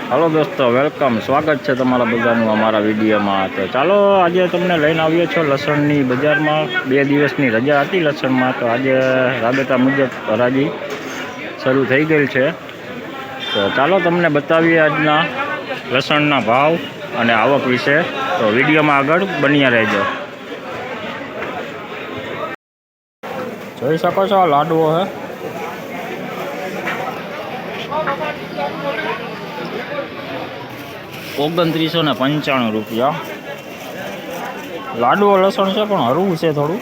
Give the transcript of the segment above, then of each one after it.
Hello दोस्तों, welcome. स्वागत है तमारा बधाનું અમારા વિડીયોમાં। તો ચાલો આજે તમને લઈને આવ્યો છો લસણની બજારમાં। 2 દિવસની રજા હતી લસણમાં, તો આજે રાબેતા મુજબ હરાજી શરૂ થઈ ગઈ છે। તો ચાલો તમને બતાવીએ આજના લસણના ભાવ અને આવક વિશે। તો વિડીયોમાં આગળ બન્યા રહેજો। જોઈ શકો છો આ લાડવો છે। ₹2995 લાડવો લસણ છે, પણ હરવું છે થોડું।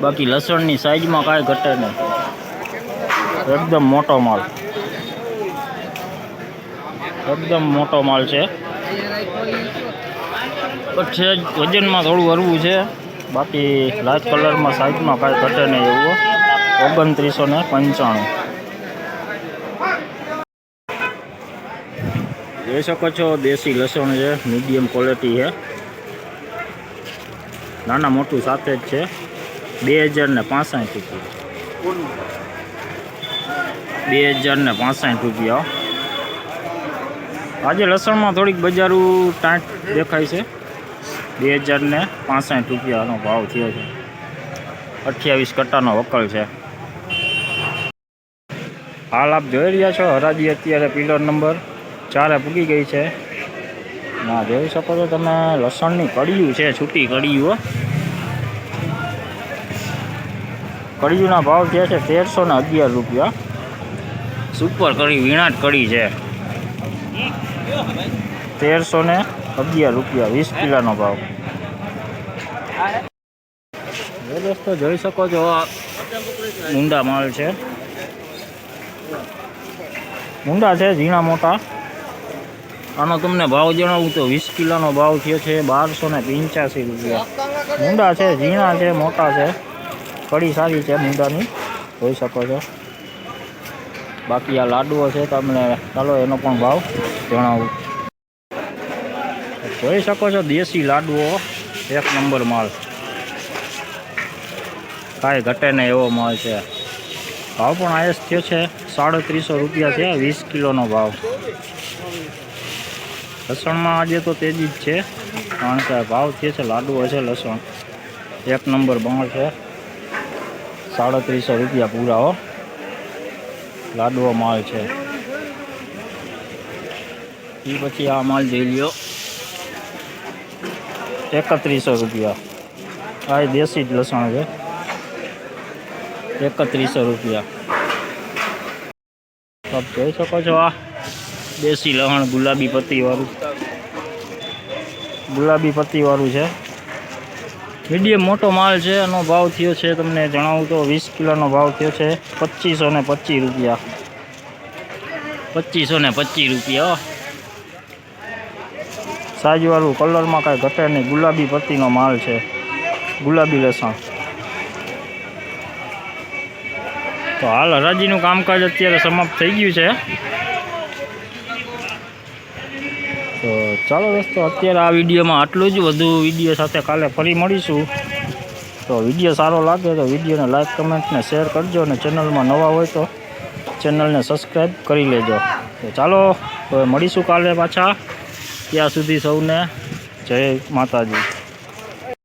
બાકી લસણની સાઈઝમાં કાંઈ ઘટે નહીં, એકદમ મોટો માલ, એકદમ મોટો માલ છે। પછી વજનમાં થોડું હરવું છે, બાકી લાઇટ કલરમાં સાઈઝમાં કાંઈ ઘટે નહીં એવું। 2995 જોઈ શકો છો। દેશી લસણ છે, મીડિયમ ક્વોલિટી છે, નાના મોટું સાથે જ છે। 2065 રૂપિયા, 2065 રૂપિયા। આજે લસણમાં થોડીક બજારું ટાંટ દેખાય છે। 2065 રૂપિયાનો ભાવ થયો છે। 28 કટ્ટાનો વકલ છે। હાલ આપ જોઈ રહ્યા છો હરાજી અત્યારે પિલર નંબર 4 પૂગી ગઈ છે। ના જોઈ શકો છો તમે, લસણની કડિયું છે, છૂટી કડિયું। કડિયુંના ભાવ થયા છે 1311 રૂપિયા। સુપર કડી, વીણાટ કડી છે, 1311 રૂપિયા, 20 કિલોનો ભાવ। દોસ્તો જોઈ શકો છો ઊંડા માલ છે, ઊંડા છે, ઝીણા મોટા। આનો તમને ભાવ જણાવું તો 20 કિલોનો ભાવ થયો છે 1285 રૂપિયા। ઊંડા છે, ઝીણા છે, મોટા છે, કડી સારી છે મૂંડાની, જોઈ શકો છો। બાકી આ લાડવો છે, તમને ચાલો એનો પણ ભાવ જણાવું। જોઈ શકો છો દેશી લાડવો, 1 નંબર માલ, કાંઈ ઘટે નહીં એવો માલ છે। ભાવ પણ આયસ થયો છે 350 રૂપિયા છે, 20 કિલોનો ભાવ। લસણમાં આજે તો તેજી જ છે, કારણ કે ભાવ થયો છે, લાડવો છે લસણ 1 નંબર માલ છે। 350 રૂપિયા પૂરા હો, લાડવો માલ છે। એ પછી આ માલ જોઈ લ્યો 3100 રૂપિયા। આ દેશી જ લસણ છે, 3100 રૂપિયા। આપ જોઈ શકો છો આ દેશી લસણ ગુલાબી પત્તીવાળું, ગુલાબી પત્તીવાળું છે, મીડિયમ મોટો માલ છે। એનો ભાવ થયો છે તમને જણાવું તો 20 કિલોનો ભાવ થયો છે 2525 રૂપિયા, 2525 રૂપિયા। સાઈઝવાળું, કલરમાં કાંઈ ઘટે નહીં, ગુલાબી પત્તીનો માલ છે, ગુલાબી લસણ। તો હાલ હરાજીનું કામકાજ અત્યારે સમાપ્ત થઈ ગયું છે। તો ચાલો દોસ્તો અત્યારે આ વિડીયોમાં આટલું જ। વધુ વિડીયો સાથે કાલે ફરી મળીશું। તો વિડીયો સારો લાગે તો વિડીયોને લાઈક, કમેન્ટ ને શેર કરજો, અને ચેનલમાં નવા હોય તો ચેનલને સબસ્ક્રાઈબ કરી લેજો। તો ચાલો હવે મળીશું કાલે પાછા, ત્યાં સુધી સૌને જય માતાજી।